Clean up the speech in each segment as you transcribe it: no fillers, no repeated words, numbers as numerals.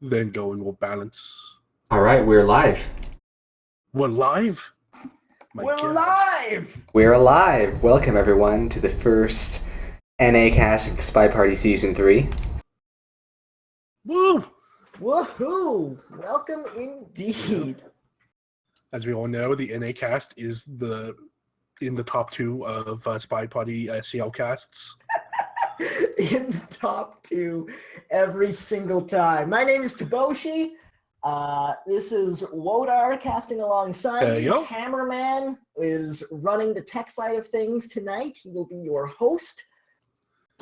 then going will balance. All right, we're live. We're live? We're live! We're alive. Welcome, everyone, to the first NA cast of SpyParty Season 3. Woo! Woohoo! Welcome indeed. As we all know, the NA cast is in the top 2 of SpyParty SCL casts. In the top 2 every single time. My name is Taboshi. This is Wodar casting alongside me. Cameraman is running the tech side of things tonight. He will be your host.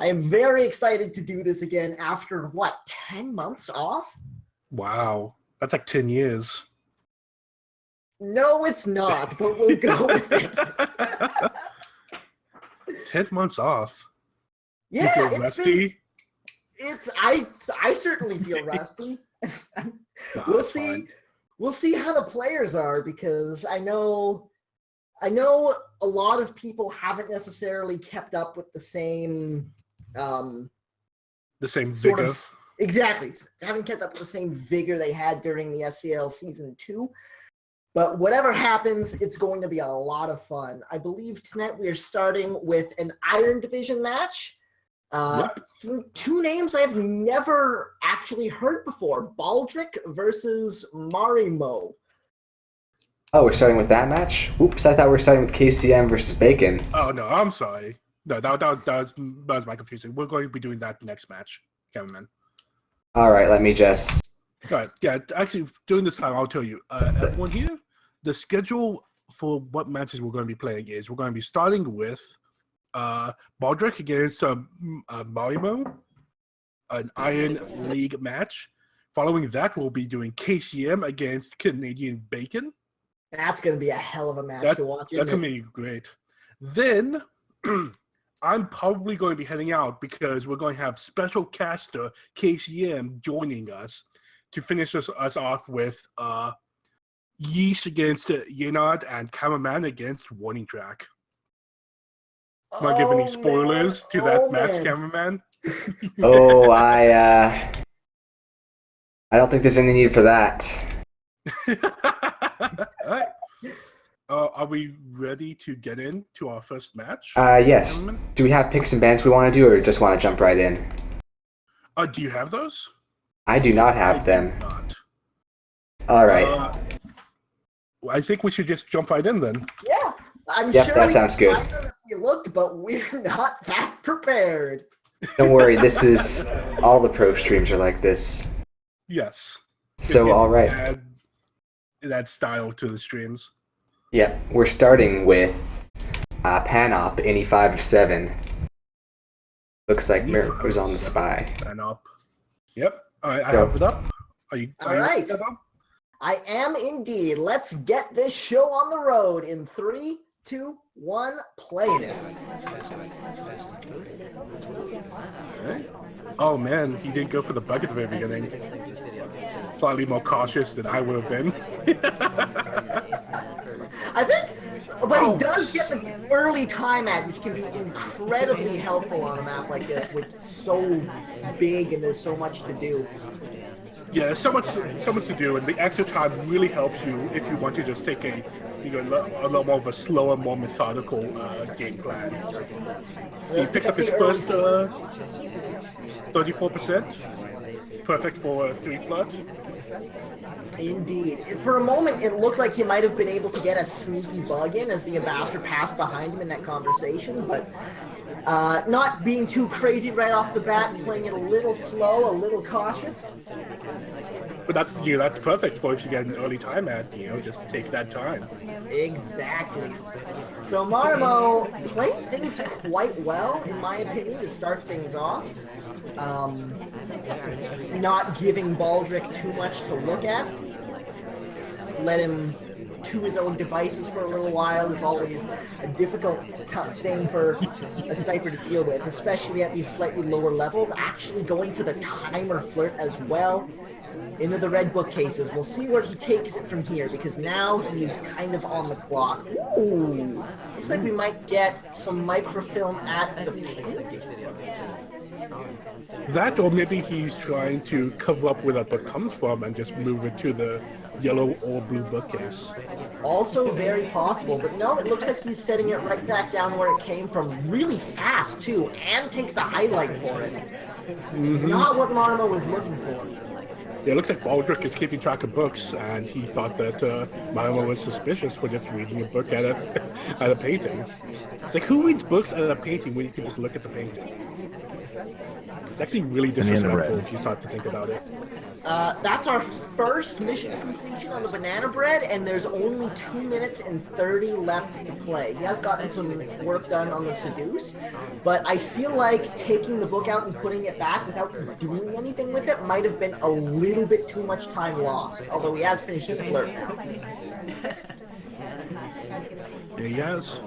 I am very excited to do this again after, 10 months off? Wow. That's like 10 years. No, it's not, but we'll go with it. 10 months off. Yeah, you feel rusty? I certainly feel rusty. We'll see. Fine. We'll see how the players are, because I know a lot of people haven't necessarily kept up with the same vigor. Exactly. Haven't kept up with the same vigor they had during the SCL Season 2. But whatever happens, it's going to be a lot of fun. I believe tonight we are starting with an Iron Division match. Yep. 2 names I've never actually heard before. Baldrick versus Marimo. Oh, we're starting with that match? Oops, I thought we were starting with KCM versus Bacon. Oh, no, I'm sorry. No, that was my confusion. We're going to be doing that next match, cameraman. All right, let me just... All right, yeah, actually, during this time, I'll tell you, everyone here, the schedule for what matches we're going to be playing is we're going to be starting with Baldrick against Marimo, an Iron League match. Following that, we'll be doing KCM against Canadian Bacon. That's going to be a hell of a match to watch. That's going to be great. Then I'm probably going to be heading out because we're going to have special caster KCM joining us to finish us off with Yeesh against Yenard and Cameraman against Warning Track. Want to give any spoilers to that match, Cameraman? Oh, I don't think there's any need for that. All right. Are we ready to get into our first match? Yes. Cameraman? Do we have picks and bans we want to do, or just want to jump right in? Do you have those? I do not have them. Not. All right. I think we should just jump right in then. Yeah, I'm Yep, sure that sounds good. I don't know if you looked, but we're not that prepared. Don't worry, this is... all the pro streams are like this. Yes. So, all right. Add style to the streams. Yep, we're starting with Panop, any 5 of 7. Looks like Miracle's on the spy. Panop. Yep. All right, I have it up. Are you right. set up? I am indeed. Let's get this show on the road in 3, 2, 1, playing it. Okay. Oh man, he didn't go for the bucket at the very beginning. Slightly more cautious than I would have been. I think, but he does get the early time at, which can be incredibly helpful on a map like this, which is so big and there's so much to do. Yeah, there's so much to do, and the extra time really helps you if you want to just take a lot more of a slower, more methodical game plan. He picks up his first 34%. Perfect for a 3 flood. Indeed. For a moment, it looked like he might have been able to get a sneaky bug in as the ambassador passed behind him in that conversation, but not being too crazy right off the bat, playing it a little slow, a little cautious. But that's perfect for if you get an early time ad, just take that time. Exactly. So Marimo played things quite well, in my opinion, to start things off. Not giving Baldrick too much to look at. Let him to his own devices for a little while is always a difficult, tough thing for a sniper to deal with, especially at these slightly lower levels. Actually going for the timer flirt as well into the red bookcases. We'll see where he takes it from here, because now he's kind of on the clock. Ooh, looks like we might get some microfilm at the painting. That, or maybe he's trying to cover up where that book comes from and just move it to the yellow or blue bookcase. Also very possible, but no, it looks like he's setting it right back down where it came from really fast, too, and takes a highlight for it. Not what Marimo was looking for. Yeah, it looks like Baldrick is keeping track of books, and he thought that Marimo was suspicious for just reading a book at a painting. It's like, who reads books at a painting when you can just look at the painting? It's actually really disrespectful if you start to think about it. That's our first mission completion on the banana bread, and there's only 2 minutes and 30 left to play. He has gotten some work done on the seduce, but I feel like taking the book out and putting it back without doing anything with it might have been a little bit too much time lost, although he has finished his flirt now. Yeah, he has.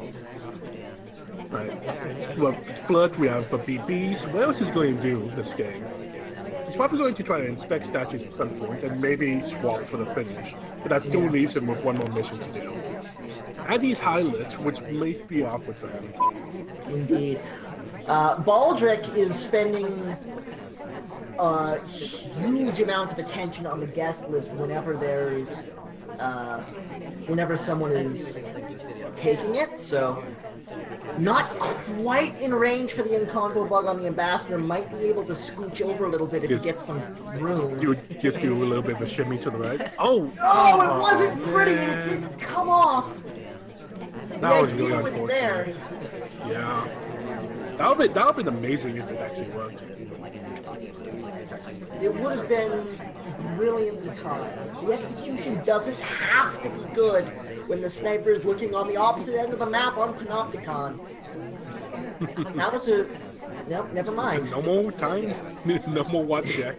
Right. Well, flirt, we have BBs. What else is he going to do this game? He's probably going to try to inspect statues at some point and maybe swap for the finish, but that still leaves him with one more mission to do. And he's high-lit, which may be awkward for him. Indeed. Baldrick is spending a huge amount of attention on the guest list whenever there's, whenever someone is taking it, so not quite in range for the Encanto bug on the ambassador, might be able to scooch over a little bit if he gets some room. You would just do a little bit of a shimmy to the right. Oh! Oh, it wasn't pretty and it didn't come off! That was really was there. unfortunate. Yeah. That would have been amazing if it actually worked. It would have been brilliantly timed. The execution doesn't have to be good when the sniper is looking on the opposite end of the map on Panopticon. That was a... Nope, never mind. No more time? No more watch check.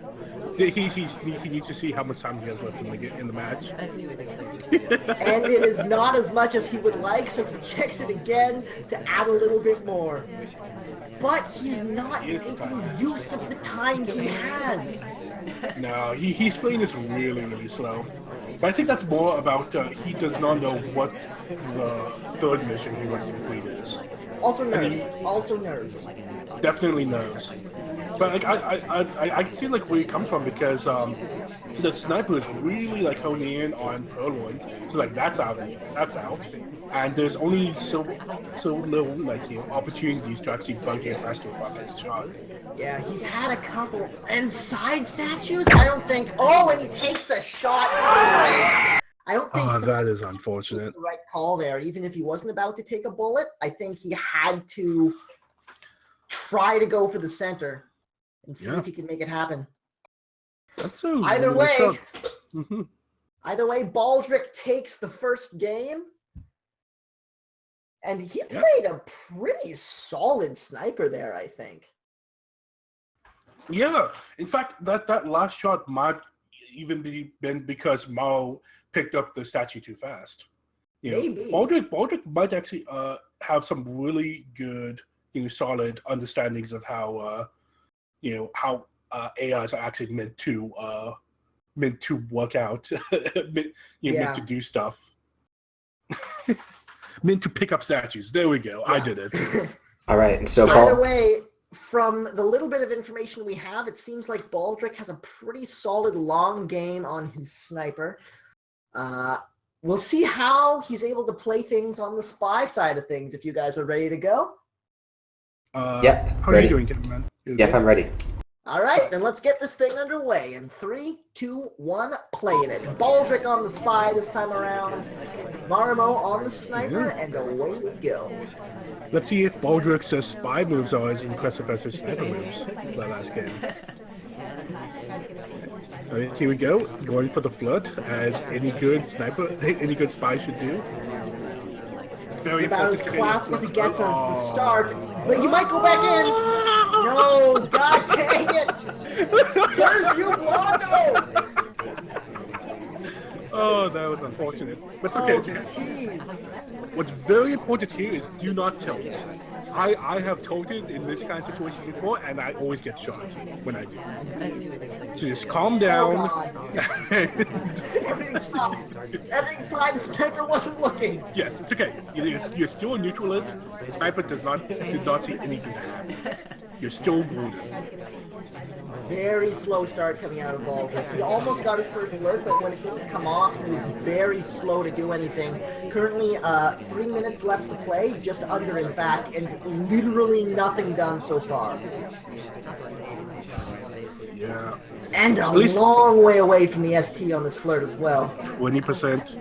He needs to see how much time he has left in the match. And it is not as much as he would like, so he checks it again to add a little bit more. But he's not making use of the time he has. No, he's playing this really, really slow. But I think that's more about he does not know what the third mission he wants to complete is. Also nerves. Also nerves. Definitely knows. But like I can see like where he comes from because the sniper is really like honing in on Purloin, so like that's out, and there's only so little like opportunities to actually bug him past a fucking shot. Yeah, he's had a couple and side statues. I don't think. Oh, and he takes a shot. I don't think. Oh, that is unfortunate. The right call there. Even if he wasn't about to take a bullet, I think he had to try to go for the center and see if he could make it happen. That's either way, Baldrick takes the first game, and he played a pretty solid sniper there, I think. Yeah, in fact, that last shot might even been because Mao picked up the statue too fast. Maybe. Baldrick might actually have some really good, solid understandings of how AIs are actually meant to work out, meant to do stuff, meant to pick up statues. There we go. Yeah. I did it. All right. And so, by the way, from the little bit of information we have, it seems like Baldrick has a pretty solid long game on his sniper. We'll see how he's able to play things on the spy side of things. If you guys are ready to go. Yep. How ready. Are you doing, Kevin, man? Yep, I'm ready. All right, then let's get this thing underway. In 3, 2, 1, playing it. Baldrick on the spy this time around. Marimo on the sniper, and away we go. Let's see if Baldrick's spy moves are as impressive as his sniper moves that last game. All right, here we go. Going for the flirt, as any good spy should do. It's about as classic as it gets as the start, but you might go back in. No, god dang it! There's you, Blondo! Oh, that was unfortunate. But it's okay, it's okay. Jeez. What's very important here is do not tilt. I have tilted in this kind of situation before, and I always get shot when I do. So just calm down. Oh, everything's fine. Everything's fine. The sniper wasn't looking. Yes, it's okay. You're still a neutral. The sniper did not see anything happen. you're still golden. Very slow start coming out of Baldrick. He almost got his first flirt, but when it didn't come off, he was very slow to do anything. Currently, 3 minutes left to play, just under in fact, and literally nothing done so far. Yeah. And a long way away from the ST on this flirt as well. 20%.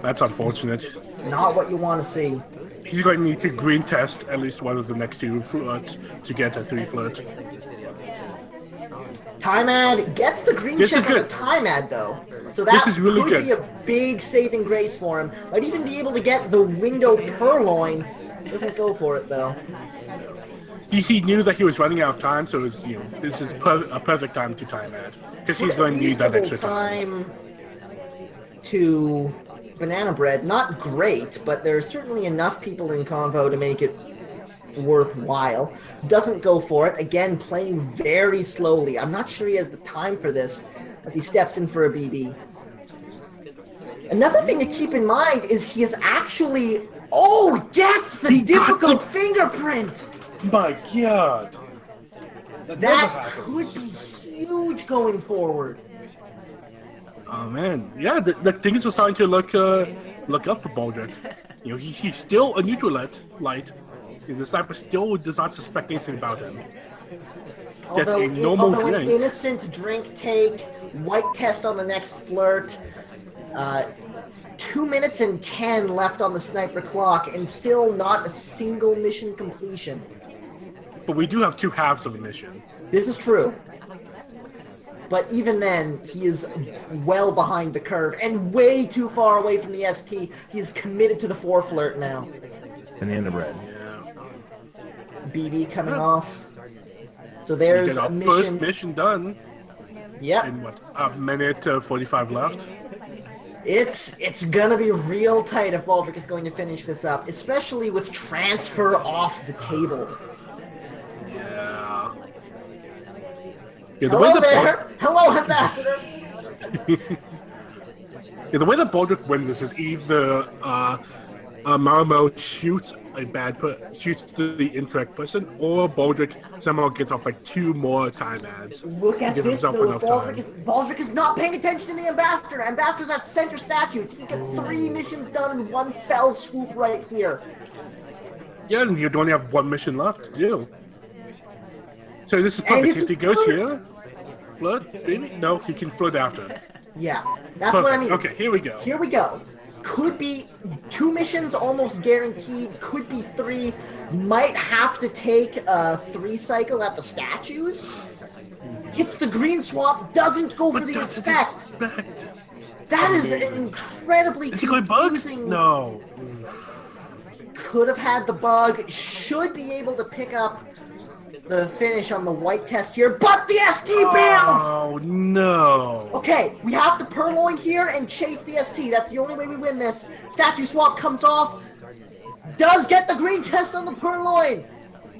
That's unfortunate. Not what you want to see. He's going to need to green test at least one of the next 2 flirts to get a 3 flirt. Time ad gets the green check on the time ad though. So that could be a big saving grace for him. Might even be able to get the window purloin. Doesn't go for it though. He knew that he was running out of time, so it was, this is a perfect time to time ad. Because he's going to need that extra time. To Banana Bread, not great, but there's certainly enough people in Convo to make it worthwhile. Doesn't go for it. Again, playing very slowly. I'm not sure he has the time for this as he steps in for a BB. Another thing to keep in mind is he is actually... Oh, gets the difficult fingerprint! My God! That could be huge going forward. Oh man, yeah, the things are starting to look up for Baldrick. He's still a neutral light. The sniper still does not suspect anything about him. That's a normal drink. An innocent drink take, white test on the next flirt. 2 minutes and 10 left on the sniper clock, and still not a single mission completion. But we do have 2 halves of the mission. This is true. But even then, he is well behind the curve and way too far away from the ST. He is committed to the 4 flirt now. Banana Bread. BB coming off. So there's a mission. First mission done. Yep. In what, a minute 45 left? It's gonna be real tight if Baldrick is going to finish this up, especially with transfer off the table. Yeah. Hello there! Hello, Ambassador! The way that Baldrick wins this is either Marimo shoots the incorrect person, or Baldrick somehow gets off like 2 more time ads. Look at this though, Baldrick is not paying attention to the Ambassador. Ambassador's at center statues. He can get 3 missions done in one fell swoop right here. Yeah, and you'd only have 1 mission left to do. So this is perfect. If he goes here, flirt, maybe? No, he can flirt after. Yeah, that's what I mean. Okay, here we go. Here we go. Could be 2 missions almost guaranteed. Could be 3. Might have to take a 3 cycle at the statues. Hits the green swap. Doesn't go for the expect. That is an incredibly confusing... No. Could have had the bug. Should be able to pick up the finish on the white test here, but the ST bails! Oh, no. Okay, we have to purloin here and chase the ST. That's the only way we win this. Statue swap comes off. Does get the green test on the purloin.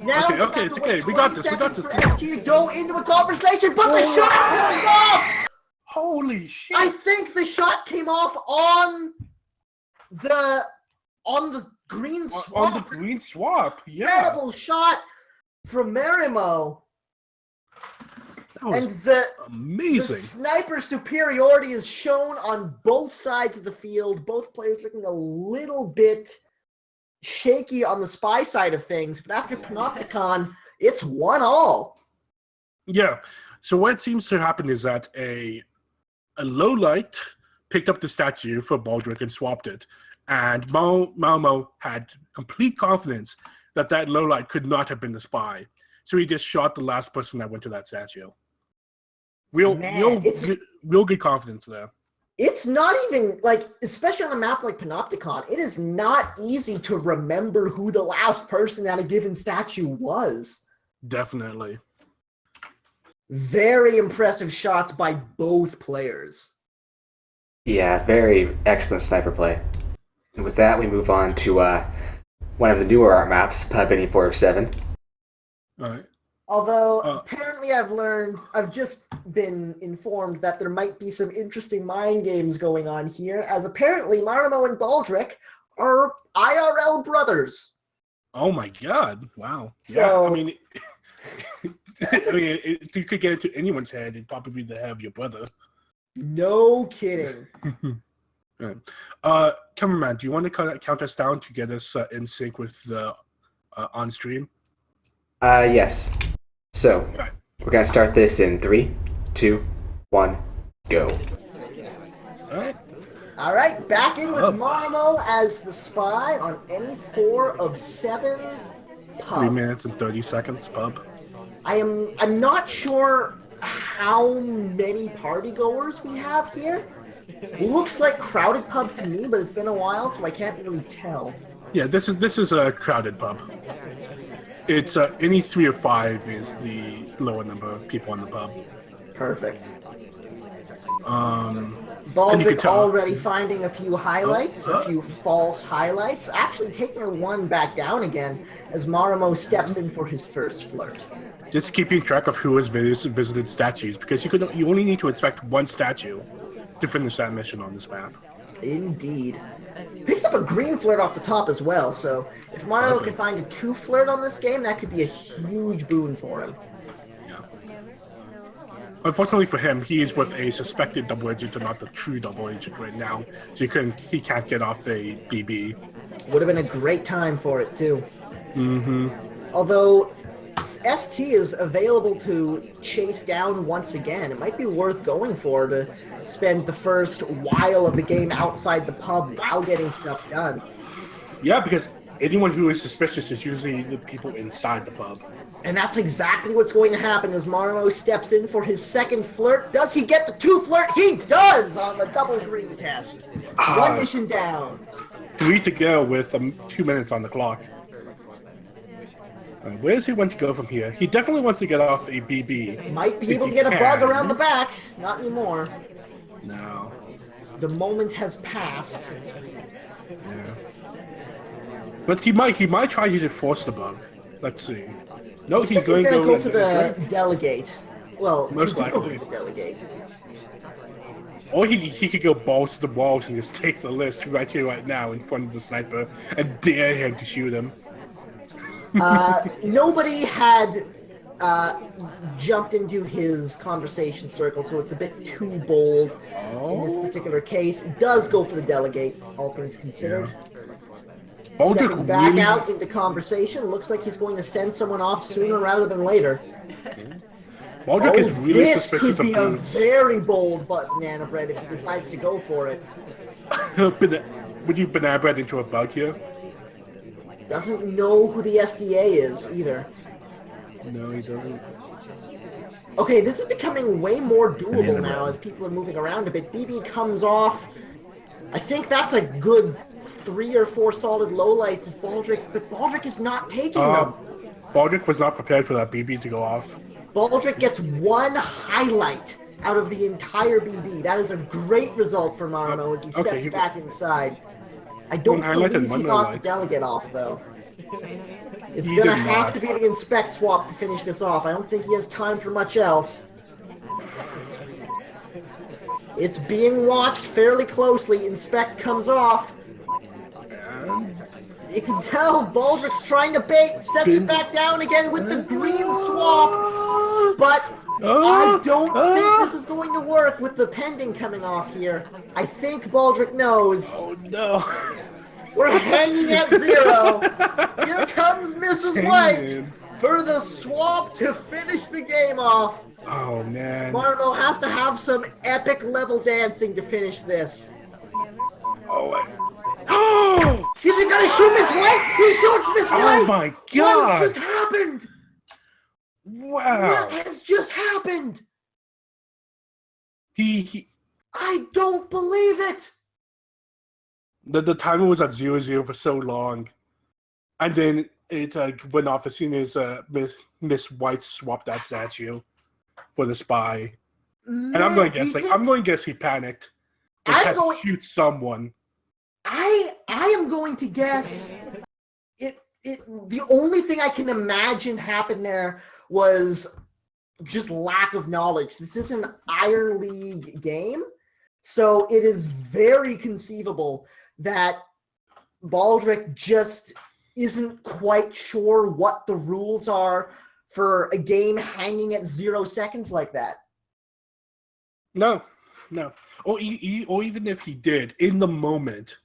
Now okay, it's okay. We got this. for ST to go into a conversation, but the shot comes off! Holy shit. I think the shot came off on the green swap. On the green swap, yeah. Incredible shot from Marimo. That was amazing. The sniper superiority is shown on both sides of the field. Both players looking a little bit shaky on the spy side of things, but after Panopticon, it's 1-all. Yeah. So what seems to happen is that a low light picked up the statue for Baldrick and swapped it, and Marimo had complete confidence that low light could not have been the spy. So he just shot the last person that went to that statue. Real good confidence there. It's not even, like, especially on a map like Panopticon, it is not easy to remember who the last person at a given statue was. Definitely. Very impressive shots by both players. Yeah, very excellent sniper play. And with that, we move on to one of the newer art maps, Pub Any 407. All right. Although, apparently I've just been informed that there might be some interesting mind games going on here, as apparently Marimo and Baldrick are IRL brothers. Oh my God. Wow. So, yeah, I mean, I mean, if you could get into anyone's head, it'd probably be to have your brother. No kidding. Right. Cameraman, do you want to count us down to get us in sync with the on stream? Yes. So, Right. we're going to start this in 3, 2, 1, go. All right, back in with Marimo as the spy on any 4 of 7 pub. 3 minutes and 30 seconds, pub. I'm not sure how many partygoers we have here. Looks like crowded pub to me, but it's been a while, so I can't really tell. Yeah, this is a crowded pub. It's any 3 or 5 is the lower number of people in the pub. Perfect. And you Baldrick can tell. already finding a few highlights, a few false highlights, actually taking one back down again as Marimo steps in for his first flirt. Just keeping track of who has visited statues, because you only need to inspect one statue to finish that mission on this map. Indeed. Picks up a green flirt off the top as well, so if Mario can find a 2 flirt on this game, that could be a huge boon for him. Yeah. Unfortunately for him, he is with a suspected double agent and not the true double agent right now, so he can't get off a BB. Would have been a great time for it too. Mm-hmm. Although ST is available to chase down once again, it might be worth going for to spend the first while of the game outside the pub while getting stuff done. Yeah, because anyone who is suspicious is usually the people inside the pub. And that's exactly what's going to happen as Marimo steps in for his second flirt. Does he get the 2 flirt? He does on the double green test. 1 mission down. 3 to go with 2 minutes on the clock. Where does he want to go from here? He definitely wants to get off a BB. Might be able to get a bug around the back. Not anymore. No. The moment has passed. Yeah. But he might try to force the bug. Let's see. No, he's going to go for the delegate. Well, most likely the delegate. Or he could go balls to the walls and just take the list right here, right now, in front of the sniper and dare him to shoot him. Nobody had jumped into his conversation circle, so it's a bit too bold in this particular case. It does go for the delegate, all things considered. Yeah. Stepping back out into conversation, looks like he's going to send someone off sooner rather than later. Baldrick is really this suspicious could be of a very bold banana bread if he decides to go for it. Would you banana bread into a bug here? Doesn't know who the SDA is either. No, he doesn't. Okay, this is becoming way more doable now as people are moving around a bit. BB comes off. I think that's a good 3 or 4 solid lowlights of Baldrick, but Baldrick is not taking them. Baldrick was not prepared for that BB to go off. Baldrick gets 1 highlight out of the entire BB. That is a great result for Marimo as he steps back inside. I don't believe he got the delegate off, though. It's going to have to be the inspect swap to finish this off. I don't think he has time for much else. It's being watched fairly closely. Inspect comes off. You can tell Baldrick's trying to bait, sets it back down again with the green swap, but I don't think this is going to work with the pending coming off here. I think Baldrick knows. Oh no. We're hanging at 0. Here comes Mrs. White for the swap to finish the game off. Oh man. Marimo has to have some epic level dancing to finish this. Oh! Is he gonna shoot Miss White? He shoots Miss White! Oh my god! What has just happened? Wow! What has just happened? I don't believe it! The timer was at 0-0 for so long. And then it went off as soon as Miss White swapped that statue for the spy. Man, and I'm going to guess he panicked. Had to shoot someone. I am going to guess the only thing I can imagine happened there was just lack of knowledge. This is an Iron League game, so it is very conceivable that Baldrick just isn't quite sure what the rules are for a game hanging at 0 seconds like that. No. Or even if he did, in the moment,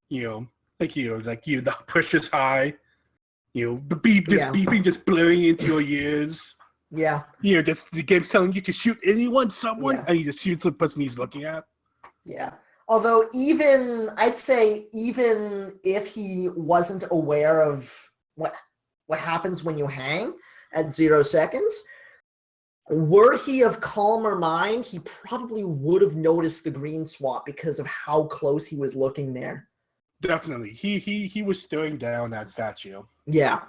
the pressure's high, the beeping just blaring into your ears. Yeah. Just the game's telling you to shoot someone, and he just shoots the person he's looking at. Yeah. Although I'd say even if he wasn't aware of what happens when you hang at 0 seconds, were he of calmer mind, he probably would have noticed the green swap because of how close he was looking there. Definitely. He was staring down that statue. Yeah.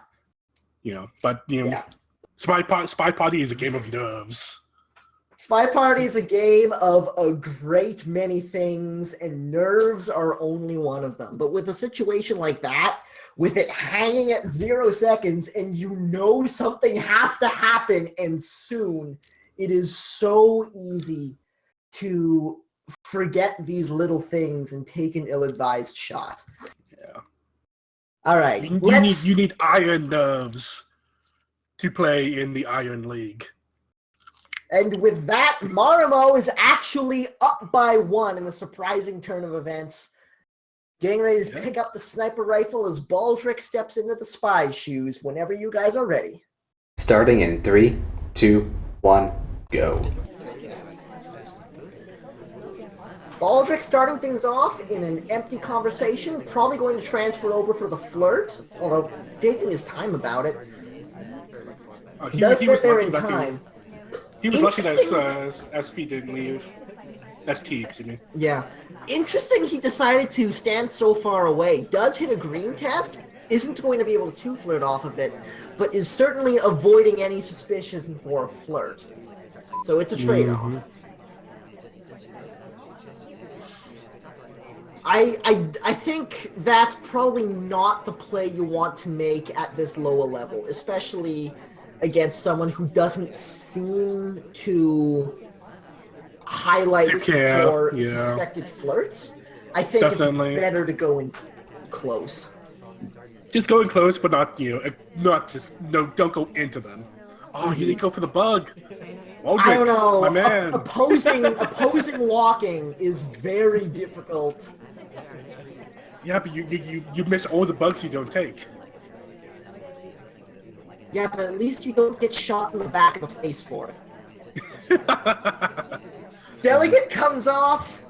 But SpyParty is a game of nerves. SpyParty is a game of a great many things, and nerves are only one of them. But with a situation like that, with it hanging at 0 seconds, and something has to happen, and soon, it is so easy to forget these little things and take an ill-advised shot. Yeah. All right. You need iron nerves to play in the Iron League. And with that, Marimo is actually up by 1 in a surprising turn of events. Getting ready to pick up the sniper rifle as Baldrick steps into the spy's shoes whenever you guys are ready. Starting in 3, 2, 1, go. Baldrick starting things off in an empty conversation, probably going to transfer over for the flirt, although taking his time about it. He does get there in time. He was lucky that SP didn't leave. ST, excuse me. Yeah. Interesting he decided to stand so far away. Does hit a green test, isn't going to be able to flirt off of it, but is certainly avoiding any suspicion for a flirt. So it's a trade-off. Mm-hmm. I think that's probably not the play you want to make at this lower level, especially against someone who doesn't seem to highlight for suspected flirts. I think it's better to go in close. Just go in close, but don't go into them. Oh, you didn't go for the bug. Baldrick, I don't know. My man. Opposing walking is very difficult. Yeah, but you miss all the bugs you don't take. Yeah, but at least you don't get shot in the back of the face for it. Delegate comes off.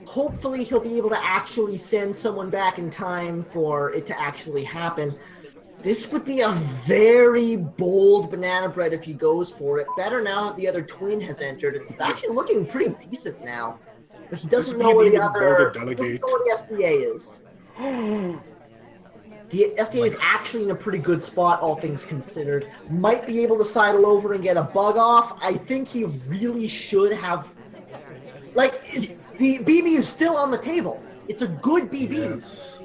Hopefully he'll be able to actually send someone back in time for it to actually happen. This would be a very bold banana bread if he goes for it. Better now that the other twin has entered. It's actually looking pretty decent now. But he doesn't know where the SDA is. The SDA is actually in a pretty good spot, all things considered. Might be able to sidle over and get a bug off. I think he really should have... the BB is still on the table. It's a good BB. Yes.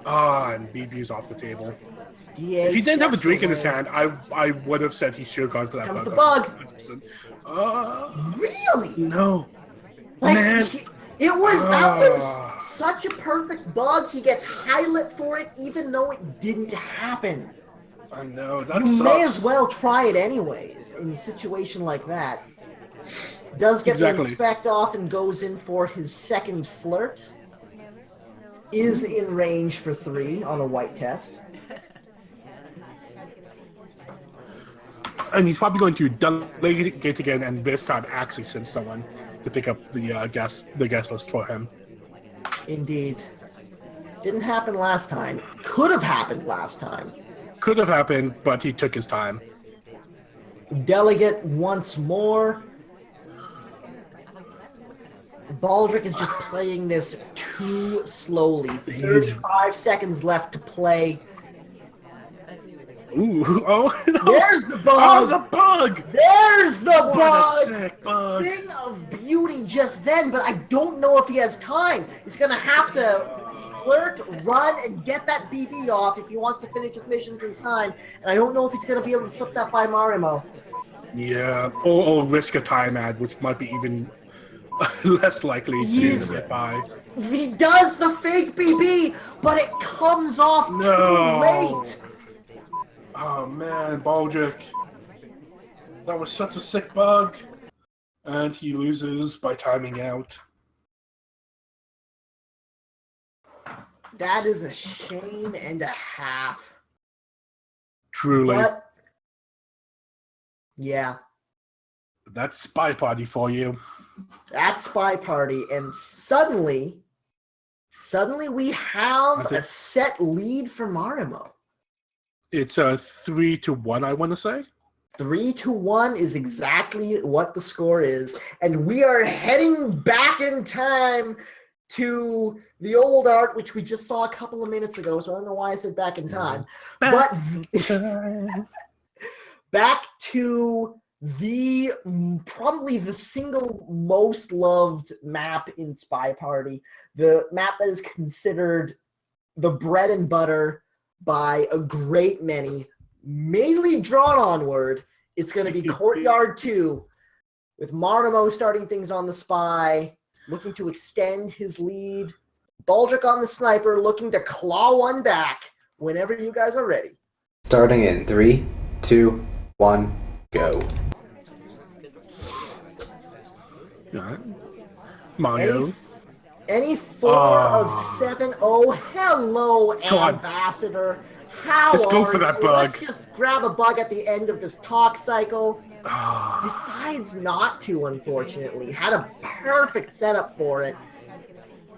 And BB is off the table. DA if he didn't have a drink in his hand, I would have said he should have gone for that Comes bug. the bug. Really? No. Man. That was such a perfect bug. He gets highlight for it, even though it didn't happen. I know, that You sucks. may as well try it anyways, in a situation like that. Does get the inspect off and goes in for his second flirt. Is in range for 3 on a white test. And he's probably going to delegate again, and this time actually send someone to pick up the guest list for him. Indeed. Didn't happen last time. Could have happened last time. Could have happened, but he took his time. Delegate once more. Baldrick is just playing this too slowly. 35 seconds left to play. Ooh, oh, no. There's the bug! Oh, the bug! There's the bug! A sick bug! Thing of beauty just then, but I don't know if he has time. He's gonna have to flirt, run, and get that BB off if he wants to finish his missions in time. And I don't know if he's gonna be able to slip that by Marimo. Yeah, or risk a time ad, which might be even less likely to get by. He does the fake BB, but it comes off too late. Oh man, Baldrick. That was such a sick bug. And he loses by timing out. That is a shame and a half. Truly. But yeah. That's Spy Party for you. That's Spy Party. And suddenly we have a set lead for Marimo. It's a 3-1, I want to say. 3-1 is exactly what the score is. And we are heading back in time to the old art, which we just saw a couple of minutes ago, so I don't know why I said back in time. But back to the probably the single most loved map in Spy Party, the map that is considered the bread and butter by a great many, mainly drawn onward. It's going to be Courtyard 2, with Marimo starting things on the Spy, looking to extend his lead. Baldrick on the Sniper, looking to claw one back whenever you guys are ready. Starting in 3, 2, 1, go. Alright. Mario. Any 4 of 7. Oh, hello, Ambassador. How Let's go are for that you? bug. Let's just grab a bug at the end of this talk cycle. Decides not to, unfortunately. Had a perfect setup for it.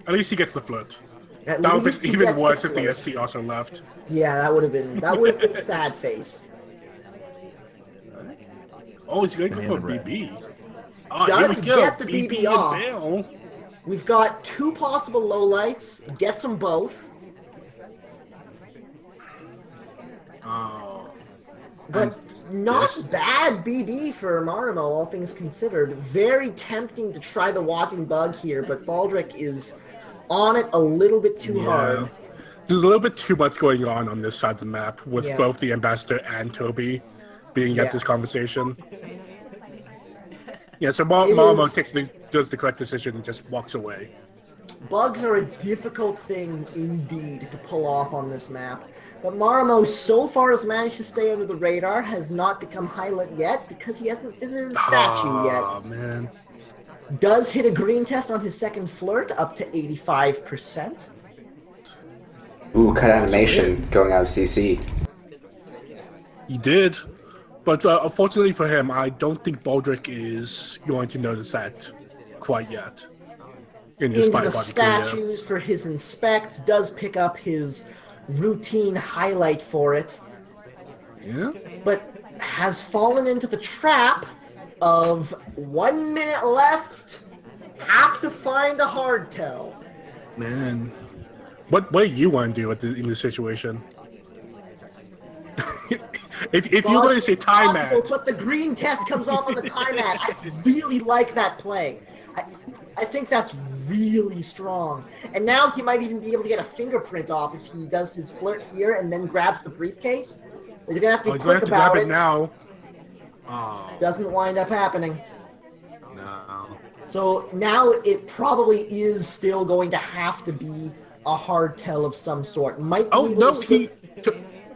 At least he gets the flirt. At That would least be he even gets worse if the flirt. ST also left. Yeah, that would have been sad face. Oh, he's going to go for a BB. Does get the BB BB off. Bail. We've got 2 possible lowlights. Gets them both. Oh. But not bad BB for Marimo, all things considered. Very tempting to try the walking bug here, but Baldrick is on it a little bit too hard. There's a little bit too much going on this side of the map, with Yeah. both the Ambassador and Toby being at this conversation. Yeah, so Marimo does the correct decision and just walks away. Bugs are a difficult thing indeed to pull off on this map. But Marimo so far has managed to stay under the radar, has not become highlight yet because he hasn't visited the statue yet. Oh, man. Does hit a green test on his second flirt, up to 85%. Ooh, cut animation going out of CC. He did. But unfortunately for him, I don't think Baldrick is going to notice that quite yet. In his Into the Spy Party career. statues for his inspects, does pick up his routine highlight for it. Yeah. But has fallen into the trap of 1 minute left. Have to find a hardtail. Man. What do you want to do in this situation? if you're going to say time mat. But the green test comes off on the time mat. I really like that play. I think that's really strong. And now he might even be able to get a fingerprint off if he does his flirt here and then grabs the briefcase. He's going to have to be quick about it. Now. Oh. Doesn't wind up happening. No. So now it probably is still going to have to be a hardtail of some sort. Might be able to slip...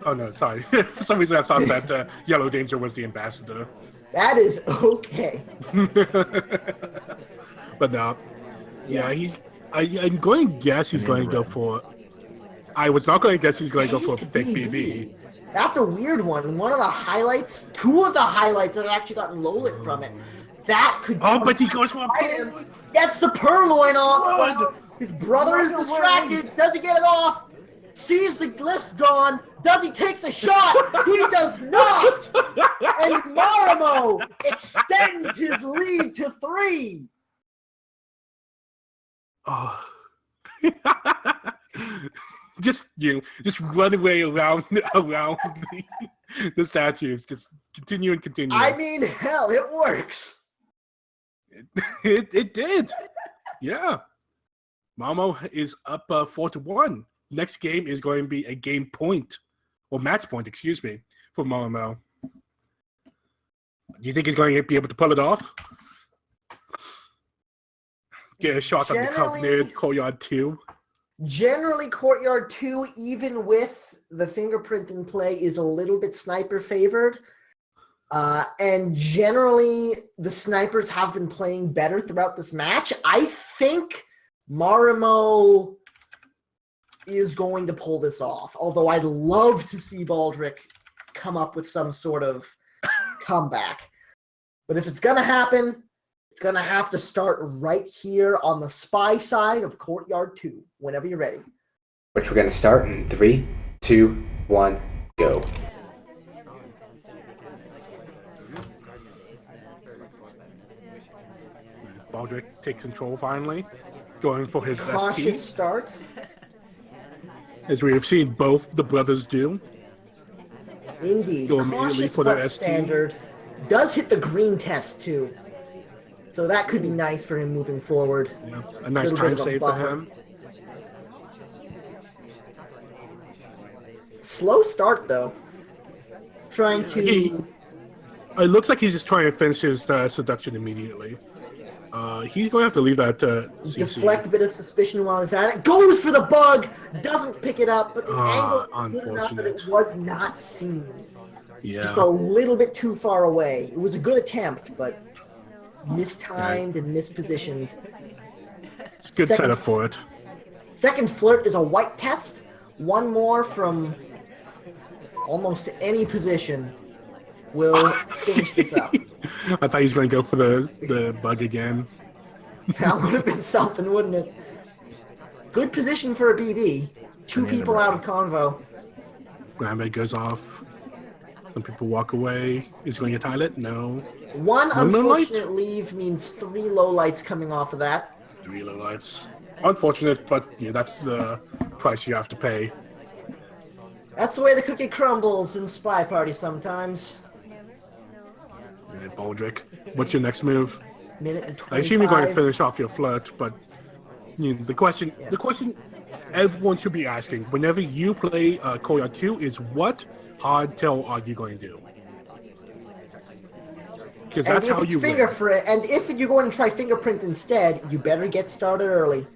Oh, no, sorry. For some reason I thought that Yellow Danger was the Ambassador. That is okay. But no. Yeah, I'm going to guess he's going to go for... I was not going to guess he's going to go for a fake BB. That's a weird one. One of the highlights, 2 of the highlights have actually gotten low-lit from it. That could... Oh, but he goes for a purloin. Gets the purloin off. Well, his brother is distracted. Does he get it off? Sees the list gone. Does he take the shot? He does not. And Marimo extends his lead to 3. Oh. just run away around the statues. Just continue and continue. I mean, hell, it works. It did. Yeah. Marimo is up 4-1. Next game is going to be a game point, or match point, excuse me, for Marimo. Do you think he's going to be able to pull it off? Get a shot on the coveted Courtyard 2. Generally, Courtyard 2, even with the fingerprint in play is a little bit sniper favored. And generally, the snipers have been playing better throughout this match. I think Marimo is going to pull this off, although I'd love to see Baldrick come up with some sort of comeback. But if it's going to happen, it's going to have to start right here on the spy side of Courtyard 2, whenever you're ready. Which we're going to start in 3, 2, 1, go. Baldrick takes control finally, going for his Cautious ST, start. as we have seen both the brothers do. Indeed. Go immediately Cautious for that but ST. standard. Does hit the green test, too. So that could be nice for him moving forward. Yeah, a nice Little bit time of a save for buffer. him. Slow start, though. Trying to... It looks like he's just trying to finish his seduction immediately. He's going to have to leave that CC. deflect a bit of suspicion while he's at it. Goes for the bug! Doesn't pick it up, but the angle is good enough that it unfortunate. was not seen. Yeah. Just a little bit too far away. It was a good attempt, but mistimed and mispositioned. It's a good Second- setup for it. Second flirt is a white test. One more from almost any position will finish this up. I thought he was going to go for the bug again. That would have been something, wouldn't it? Good position for a BB. Two people out of convo. Granbad goes off. Some people walk away. Is he going to get Tylet? No. One No low light? unfortunate leave means 3 low lights coming off of that. 3 low lights. Unfortunate, but yeah, that's the price you have to pay. That's the way the cookie crumbles in Spy Party sometimes. Yeah, Baldrick, what's your next move? Minute and 25. I assume you're going to finish off your flirt, but you know, the question everyone should be asking whenever you play Courtyard 2 is what hardtail are you going to do? Because And that's if how it's you win. and if you're going to try fingerprint instead, you better get started early.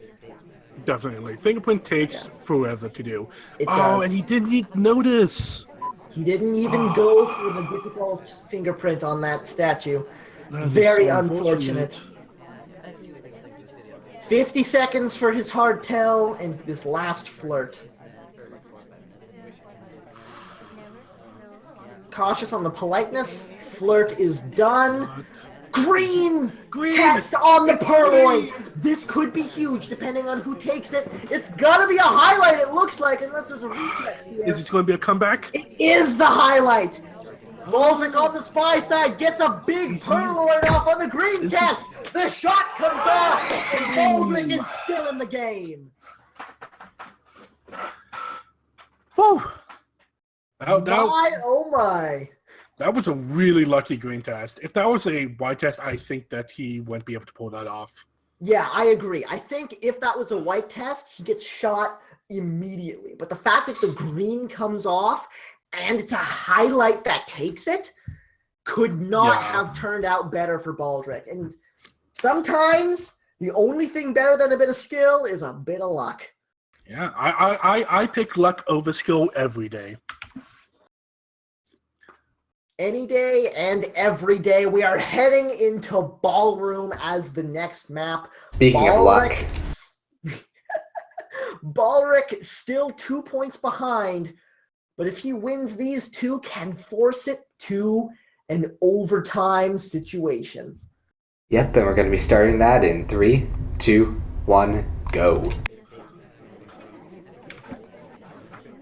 Definitely. Fingerprint takes forever to do. It Oh, does. and he didn't even notice. He didn't even go for the difficult fingerprint on that statue. That is Very so unfortunate. 50 seconds for his hardtail and this last flirt. Cautious on the politeness. Flirt is done. Green! Green! Test on the It's purloin! green! This could be huge depending on who takes it. It's gonna be a highlight, it looks like, unless there's a recheck here. Is it going to be a comeback? It is the highlight! Baldrick on the spy side gets a big purloin off on the green test! The shot comes off! And Baldrick is still in the game! Woo! Oh my! That was a really lucky green test. If that was a white test, I think that he wouldn't be able to pull that off. Yeah, I agree. I think if that was a white test, he gets shot immediately. But the fact that the green comes off and it's a highlight that takes it could not have turned out better for Baldrick. And sometimes the only thing better than a bit of skill is a bit of luck. Yeah, I pick luck over skill every day. Any day and every day, we are heading into Ballroom as the next map. Speaking of luck. Baldrick still 2 points behind, but if he wins these two, can force it to an overtime situation. Yep, and we're going to be starting that in 3, 2, 1, go.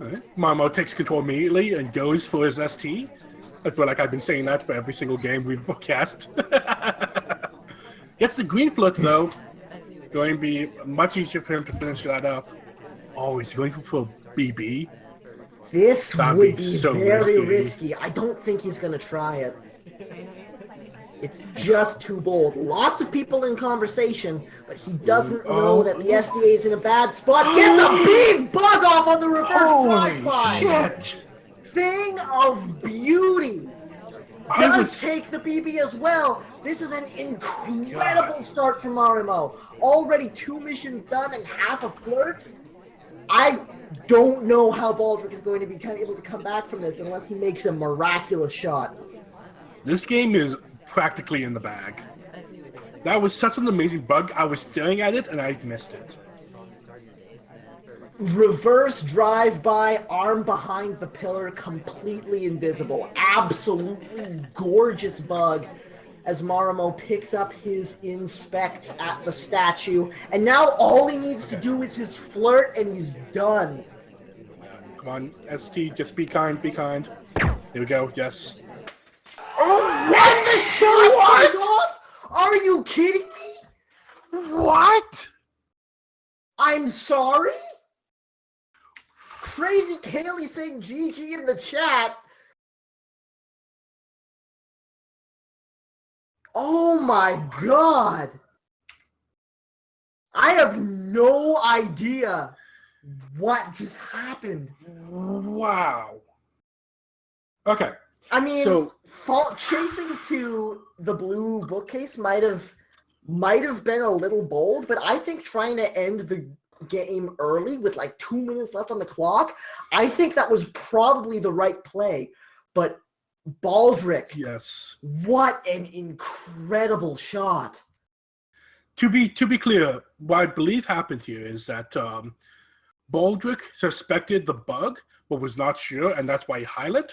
All right. Marimo takes control immediately and goes for his ST. I feel like I've been saying that for every single game we've cast. Gets the green flirt though. Going to be much easier for him to finish that up. Oh, he's going for a BB. This That'd would be be so very risky. risky. I don't think he's going to try it. It's just too bold. Lots of people in conversation, but he doesn't know that the SDA is in a bad spot. Gets a big bug off on the reverse drive-by. Shit! Thing of beauty. Does take the BB as well. This is an incredible start from Marimo. Already 2 missions done and half a flirt. I don't know how Baldrick is going to be able to come back from this unless he makes a miraculous shot. This game is practically in the bag. That was such an amazing bug. I was staring at it and I missed it. Reverse drive-by, arm behind the pillar, completely invisible. Absolutely gorgeous bug as Marimo picks up his inspect at the statue. And now all he needs to do is his flirt and he's done. Come on, ST, just be kind, be kind. Here we go, yes. Oh, what? The shot goes off? Are you kidding me? What? I'm sorry? Crazy Kaylee saying GG in the chat. Oh my god. I have no idea what just happened. Wow. Okay. I mean, So chasing to the blue bookcase might have been a little bold, but I think trying to end the game early with like 2 minutes left on the clock, I think that was probably the right play. But Baldrick, yes. What an incredible shot. To be clear, what I believe happened here is that Baldrick suspected the bug, but was not sure, and that's why he highlighted.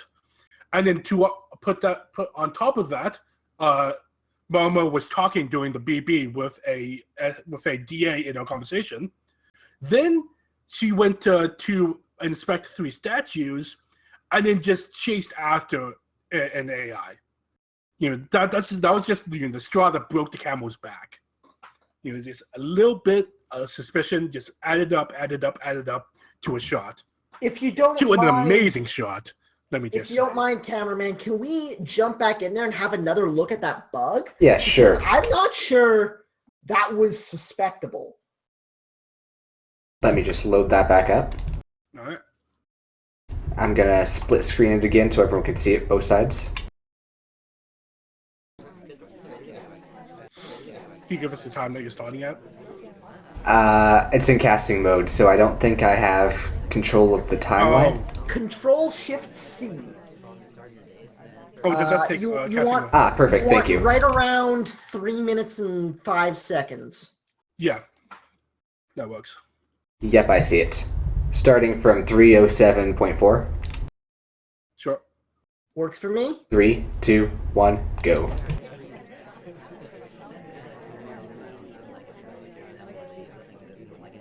And then to put on top of that, Marimo was talking during the BB with a DA in a conversation. Then she went to inspect 3 statues, and then just chased after an AI. You know, that was just the straw that broke the camel's back. You know, just a little bit of suspicion just added up to a shot. If you don't to mind, an amazing shot. Let me just if you don't mind, cameraman, can we jump back in there and have another look at that bug? Yeah, sure. Because I'm not sure that was suspectable. Let me just load that back up. All right. I'm going to split screen it again so everyone can see it both sides. Can you give us the time that you're starting at? It's in casting mode, so I don't think I have control of the timeline. Control Shift C. Oh, does that take you casting want, mode? Perfect, thank you. Right around 3 minutes and 5 seconds. Yeah, that works. Yep, I see it. Starting from 307.4. Sure. Works for me. 3, 2, 1, go.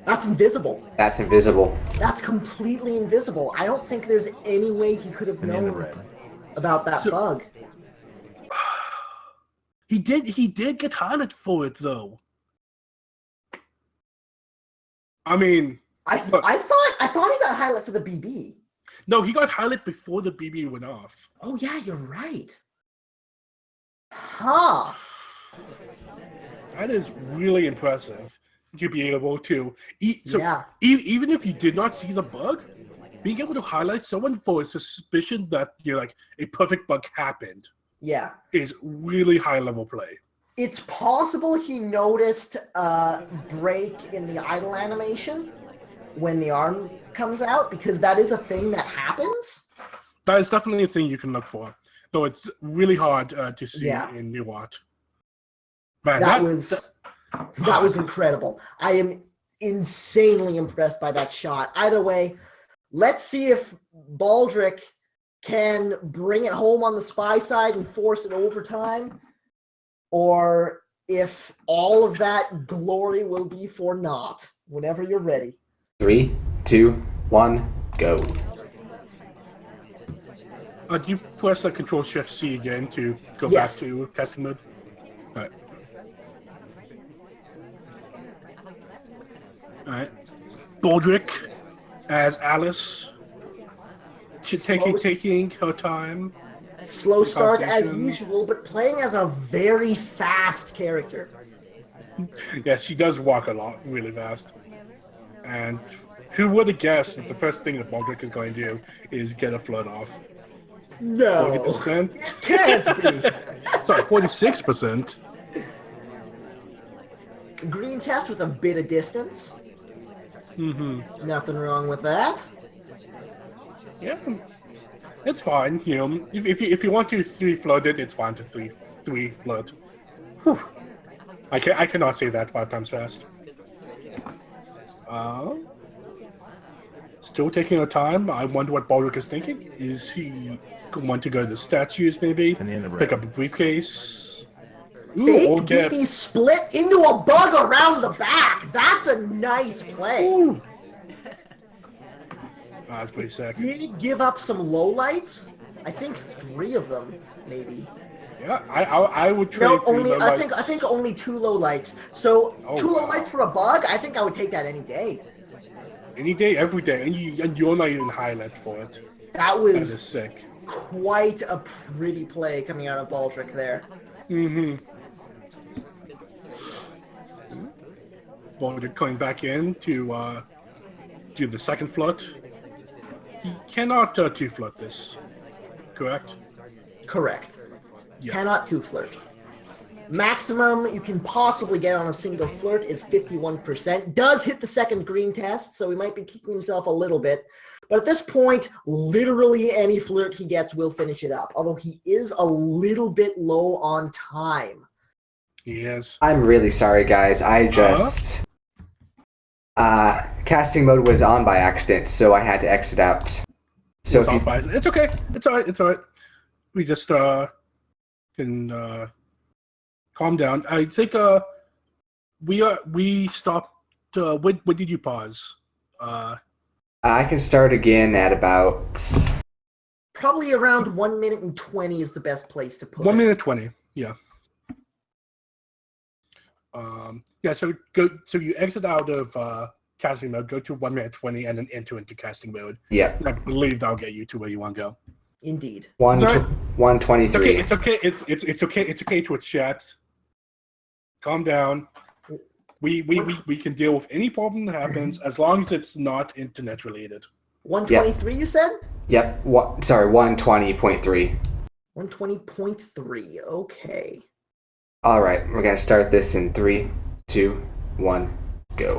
That's invisible. That's invisible. That's completely invisible. I don't think there's any way he could have known about that bug. He did get highlighted for it though. I mean, I thought he got highlighted for the BB. No, he got highlighted before the BB went off. Oh yeah, you're right. Huh. That is really impressive to be able to even if you did not see the bug, being able to highlight someone for a suspicion that a perfect bug happened. Yeah. Is really high level play. It's possible he noticed a break in the idle animation when the arm comes out, because that is a thing that happens. That is definitely a thing you can look for, though it's really hard to see in New Art. Man, that was incredible. I am insanely impressed by that shot. Either way, let's see if Baldrick can bring it home on the spy side and force it overtime, or if all of that glory will be for naught. Whenever you're ready. 3, 2, 1, go. Do you press Control Shift C again to go back to casting mode? All right. All right. Baldrick as Alice, taking her time. Slow start as usual, but playing as a very fast character. Yes, she does walk a lot, really fast. And who would have guessed that the first thing that Baldrick is going to do is get a flood off? No. 40%? It can't be. Sorry, 46%. Green test with a bit of distance. Mm-hmm. Nothing wrong with that. Yeah, it's fine. You know, if you want to 3 flood it, it's fine to three flood. Whew. I cannot say that 5 times fast. Still taking our time. I wonder what Baldrick is thinking. Is he want to go to the statues maybe? And the end of Pick red. up a briefcase. Ooh, Fake or get BB split into a bug around the back. That's a nice play. ooh. That's pretty sick. Did he give up some lowlights? I think 3 of them, maybe. Yeah, I would trade No, 3 only low I lights. think only 2 lowlights. So Oh, 2 wow. lowlights for a bug. I think I would take that any day. Any day, every day, and you're not even highlight for it. That That is was sick. quite a pretty play coming out of Baldrick there. Mm-hmm. Baldrick coming back in to do the second flood. He cannot 2-flood this, correct? Correct. Yeah. Cannot 2 flirt. Maximum you can possibly get on a single flirt is 51%. Does hit the second green test, so he might be kicking himself a little bit. But at this point, literally any flirt he gets will finish it up, although he is a little bit low on time. He is. I'm really sorry, guys. I just casting mode was on by accident, so I had to exit out. So if you, It's okay. It's alright. It's alright. We just can calm down. I think we stopped. When did you pause? I can start again at about Probably around 1 minute and 20 is the best place to put 1 it. minute 20. Yeah. Yeah. So go. So you exit out of casting mode, go to 1 minute 20, and then enter into casting mode. yeah I believe that'll get you to where you want to go. Indeed. one Sorry. 123. It's okay. It's okay. It's okay. Twitch chat. Calm down. We can deal with any problem that happens as long as it's not internet related. 123, you said? Yep. 120.3. 120.3. Okay. All right, we're gonna start this in 3, 2, 1, go.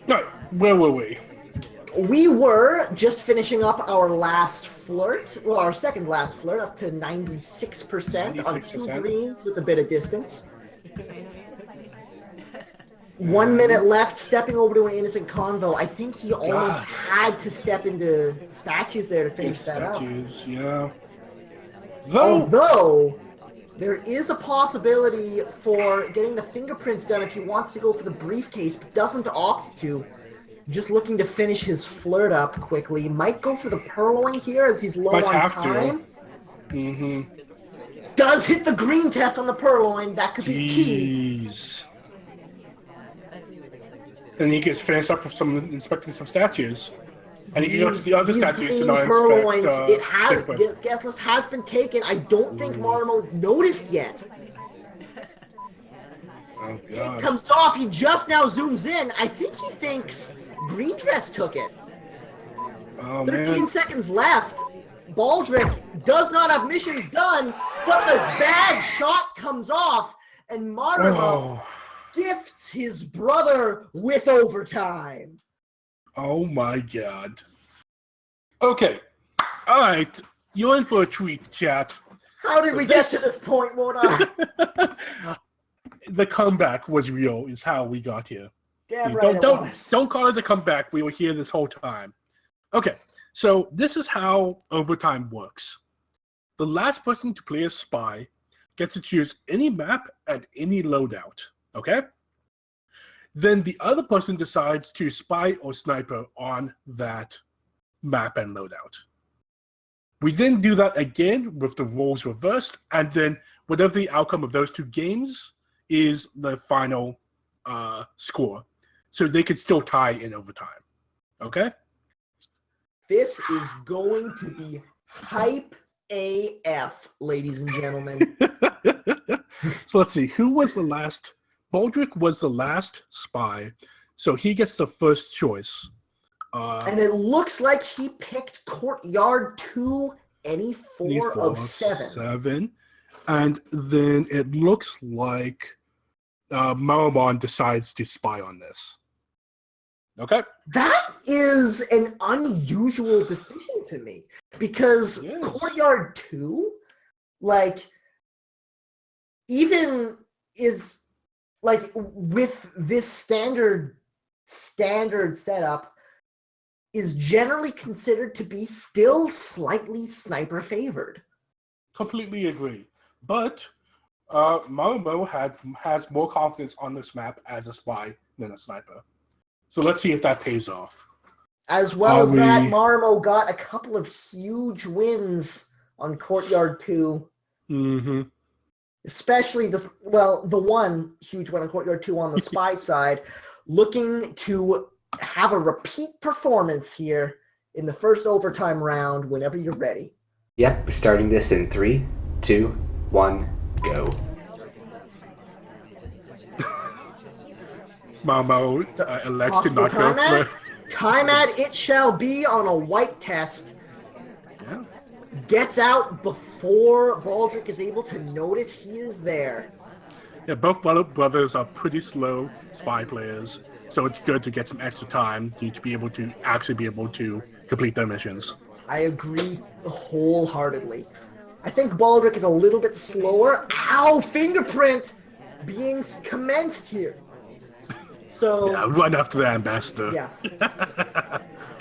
All right, where were we? We were just finishing up our last flirt, well, our second last flirt, up to 96% on 2 96%. greens with a bit of distance. 1 minute left, stepping over to an innocent convo. I think he almost God. had to step into statues there to finish that up. Statues, yeah. Though, Although, there is a possibility for getting the fingerprints done if he wants to go for the briefcase, but doesn't opt to. Just looking to finish his flirt up quickly. Might go for the purloin here as he's low Might on have to. time. mm-hmm. Does hit the green test on the purloin. That could be key. Jeez. And he gets finished up with inspecting some statues. And he goes to the other These statues to green not purloins, inspect. it has, fingerprints. guest list has been taken. I don't think Marimo's noticed yet. Oh, It God. comes off. He just now zooms in. I think he thinks Green Dress took it. Oh, 13 man. seconds left. Baldrick does not have missions done, but the bad shot comes off, and Marimo Oh. gifts his brother with overtime. Oh, my God. Okay. All right. You're in for a treat, chat. How did we get to this point, Mona? The comeback was real, is how we got here. Damn right it was. Don't call it a comeback. We were here this whole time. Okay, so this is how overtime works. The last person to play a spy gets to choose any map and any loadout. Okay? Then the other person decides to spy or sniper on that map and loadout. We then do that again with the roles reversed, and then whatever the outcome of those 2 games is the final score. So they could still tie in overtime. Okay? This is going to be hype AF, ladies and gentlemen. So let's see. Who was the last? Baldrick was the last spy. So he gets the first choice. And it looks like he picked Courtyard 2, any 4 of 7. 7. And then it looks like Marimo decides to spy on this. Okay. That is an unusual decision to me because Yes. Courtyard 2, like, even is like with this standard setup is generally considered to be still slightly sniper favored. Completely agree. But Marimo has more confidence on this map as a spy than a sniper. So let's see if that pays off. As well as that, Marimo got a couple of huge wins on Courtyard 2. Mm-hmm. Especially the one huge win on Courtyard 2 on the spy side, looking to have a repeat performance here in the first overtime round whenever you're ready. Yep, we're starting this in 3, 2, 1, go. Marimo elects to not go for Time ad it shall be on a white test. Yeah. Gets out before Baldrick is able to notice he is there. Yeah, both brothers are pretty slow spy players, so it's good to get some extra time to be able to complete their missions. I agree wholeheartedly. I think Baldrick is a little bit slower. Ow! Fingerprint being commenced here. So yeah, run after the ambassador. Yeah.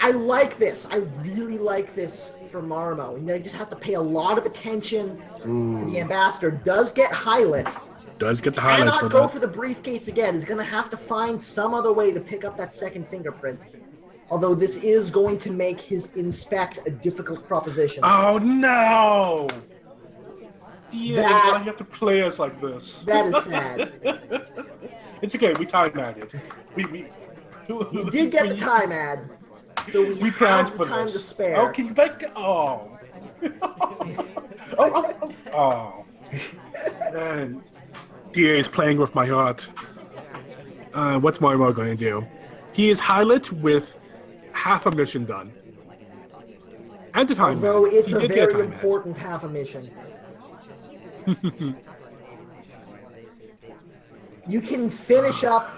I like this. I really like this for Marimo. And he just has to pay a lot of attention to the ambassador. Does get highlight. Does get the highlights. Cannot go for the briefcase again. He's going to have to find some other way to pick up that second fingerprint. Although this is going to make his inspect a difficult proposition. Oh no! Yeah, you have to play us like this. That is sad. It's okay. We time added. We did get the time ad, so we have the time to spare. Oh, can you back? Oh. oh. Man, DA is playing with my heart. What's Marimo going to do? He is highlight with half a mission done. And the time. Although it's a very important half a mission. You can finish up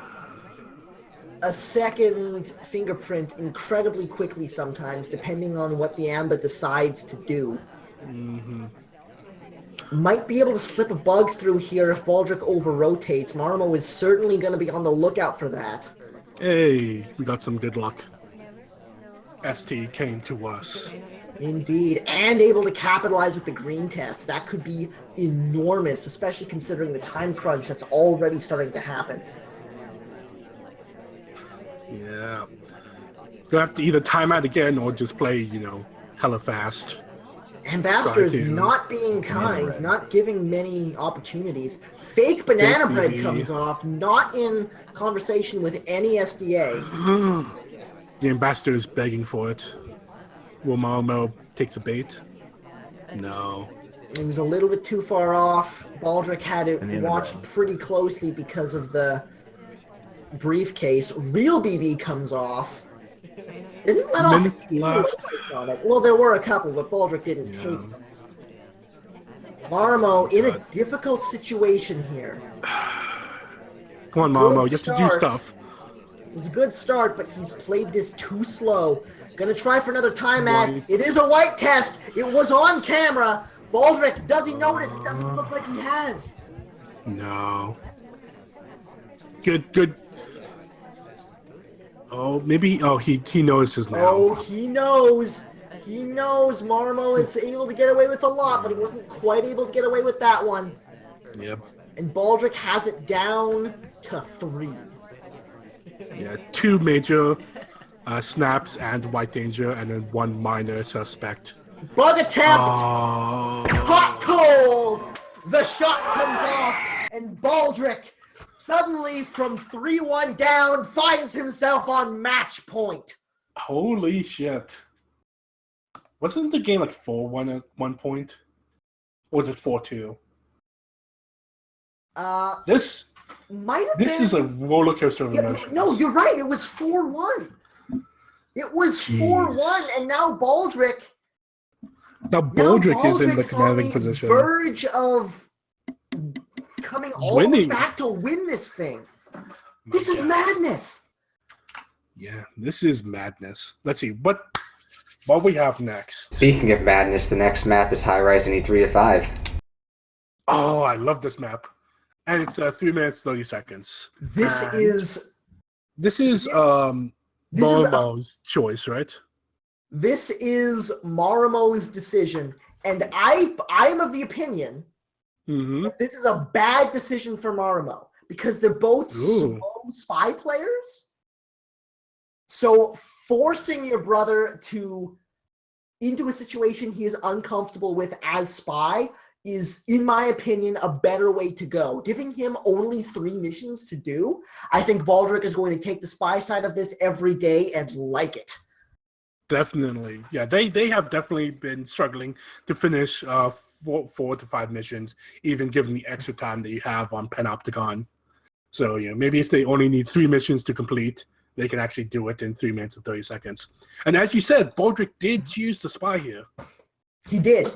a second fingerprint incredibly quickly sometimes, depending on what the Amba decides to do. Mm-hmm. Might be able to slip a bug through here if Baldrick over-rotates. Marimo is certainly going to be on the lookout for that. Hey, we got some good luck. ST came to us. Indeed, and able to capitalize with the green test. That could be enormous, especially considering the time crunch that's already starting to happen. Yeah. You'll have to either time out again or just play, hella fast. Ambassador is not being kind, not giving many opportunities. Fake banana bread comes off, not in conversation with any SDA. The ambassador is begging for it. Will Marimo take the bait? No. It was a little bit too far off. Baldrick had it watched pretty closely because of the briefcase. Real BB comes off. Didn't let off on it. Well, there were a couple, but Baldrick didn't take them. Marimo in a difficult situation here. Come on, Marimo, you have to do stuff. It was a good start, but he's played this too slow. Gonna try for another time ad. It is a white test. It was on camera. Baldrick, does he notice? Doesn't look like he has. No. Good. Oh, maybe. Oh, he notices now. Oh, he knows. He knows Marimo is able to get away with a lot, but he wasn't quite able to get away with that one. Yep. And Baldrick has it down to 3. Yeah, 2 major snaps and white danger, and then 1 minor suspect. Bug attempt! Hot cold! The shot comes off, and Baldrick, suddenly from 3-1 down, finds himself on match point. Holy shit. Wasn't the game like 4-1 at one point? Or was it 4-2? This might have been. This is a roller coaster of emotions. No, you're right. It was 4-1. It was 4-1, and now Baldrick. Now Baldrick is in the commanding position. Verge of coming all the way winning. back to win this thing. This is madness. Yeah, this is madness. Let's see what we have next. Speaking of madness, the next map is High Rise in E3 of 5. Oh, I love this map. And it's 3 minutes, 30 seconds. This And is Marimo's choice, right? This is Marimo's decision. And I'm of the opinion that this is a bad decision for Marimo because they're both slow spy players. So forcing your brother into a situation he is uncomfortable with as spy is, in my opinion, a better way to go. Giving him only 3 missions to do, I think Baldrick is going to take the spy side of this every day and like it. Definitely. Yeah, they have definitely been struggling to finish 4 to 5 missions, even given the extra time that you have on Panopticon. So, maybe if they only need 3 missions to complete, they can actually do it in 3 minutes and 30 seconds. And as you said, Baldrick did choose the spy here. He did.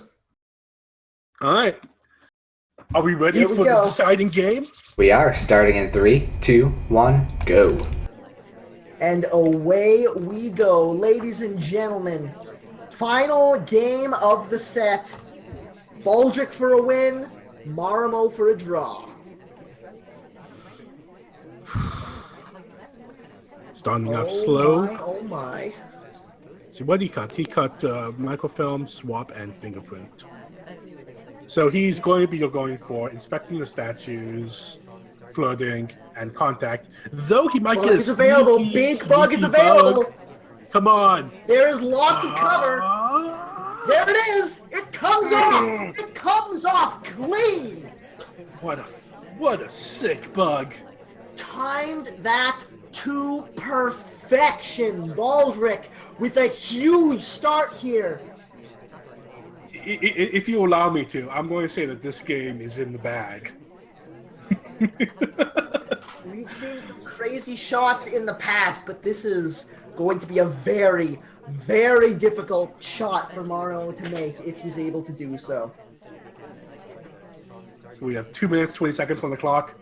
All right. Are we ready for the deciding game? We are, starting in 3, 2, 1, go. And away we go, ladies and gentlemen. Final game of the set. Baldrick for a win, Marimo for a draw. Starting off slow. Oh my. See what he cut. He cut microfilm, swap, and fingerprint. So he's going to be going for inspecting the statues, flirting, and contact. Though he might get a available. Big bug is available. Bug. Come on. There is lots of cover. There it is. It comes off. It comes off clean. What a sick bug. Timed that to perfection. Baldrick with a huge start here. If you allow me to, I'm going to say that this game is in the bag. We've seen some crazy shots in the past, but this is going to be a very, very difficult shot for Marimo to make if he's able to do so. So we have 2 minutes, 20 seconds on the clock,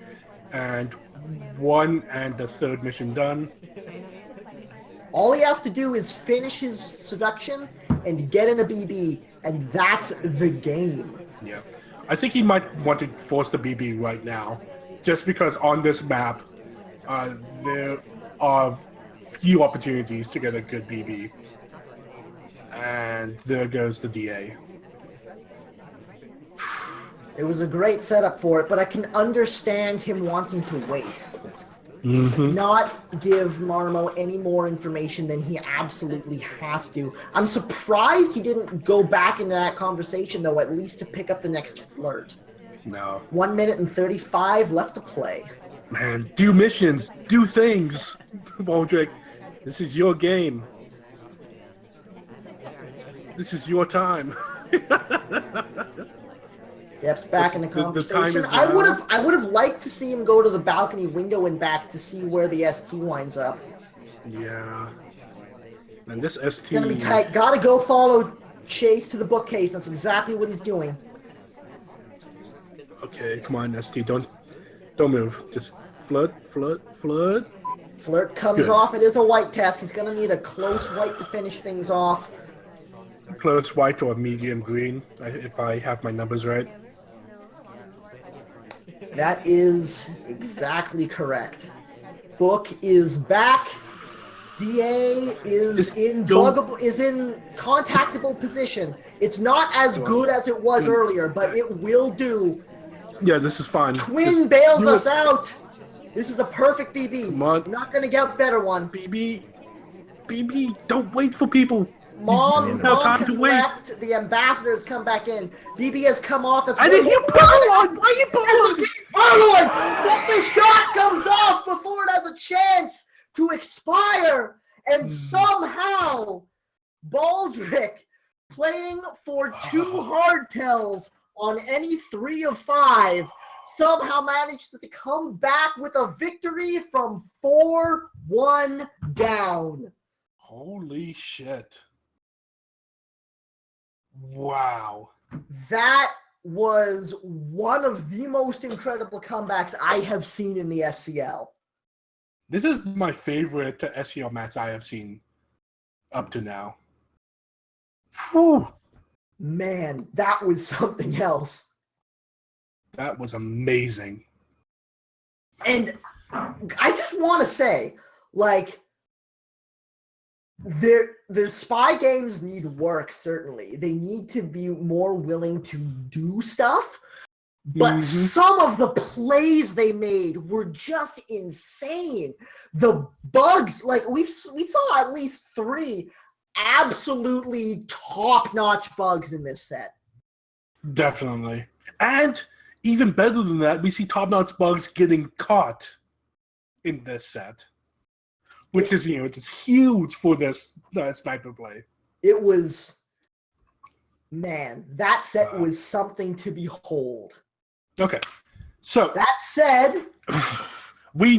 and 1 and the 3rd mission done. All he has to do is finish his seduction and get in a BB, and that's the game. Yeah. I think he might want to force the BB right now, just because on this map, there are few opportunities to get a good BB. And there goes the DA. It was a great setup for it, but I can understand him wanting to wait. Not give Marimo any more information than he absolutely has to. I'm surprised he didn't go back into that conversation, though, at least to pick up the next flirt. No. 1 minute and 35 left to play. Man, do missions, do things. Baldrick, this is your game. This is your time. Steps back in the conversation. The I would have liked to see him go to the balcony window and back to see where the ST winds up. Yeah. And this ST... It's gonna be tight. Gotta go follow Chase to the bookcase. That's exactly what he's doing. Okay, come on, ST. Don't move. Just flirt. Flirt comes off. It is a white test. He's gonna need a close white to finish things off. Close white or medium green, if I have my numbers right. That is exactly correct. Book is back. DA is in contactable position. It's not as good as it was earlier, but it will do. Yeah, this is fine. Twin bails us out. This is a perfect BB. Come on. You're not going to get a better one. BB, don't wait for people. Mom has left. The ambassador has come back in. BB has come off. I didn't hear Purloin. Why are you Purloin? Purloin! But the shot comes off before it has a chance to expire. And somehow, Baldrick, playing for 2 hardtails on any 3 of 5, somehow manages to come back with a victory from 4-1 down. Holy shit. Wow. That was one of the most incredible comebacks I have seen in the SCL. This is my favorite SCL match I have seen up to now. Whew, Man, that was something else. that was amazing. And I just want to say, like, their spy games need work, certainly. They need to be more willing to do stuff. But some of the plays they made were just insane. The bugs, like we saw at least 3 absolutely top-notch bugs in this set. Definitely. And even better than that, we see top-notch bugs getting caught in this set. Which is, it's huge for this sniper play. It was, man, that set was something to behold. Okay. So that said, we need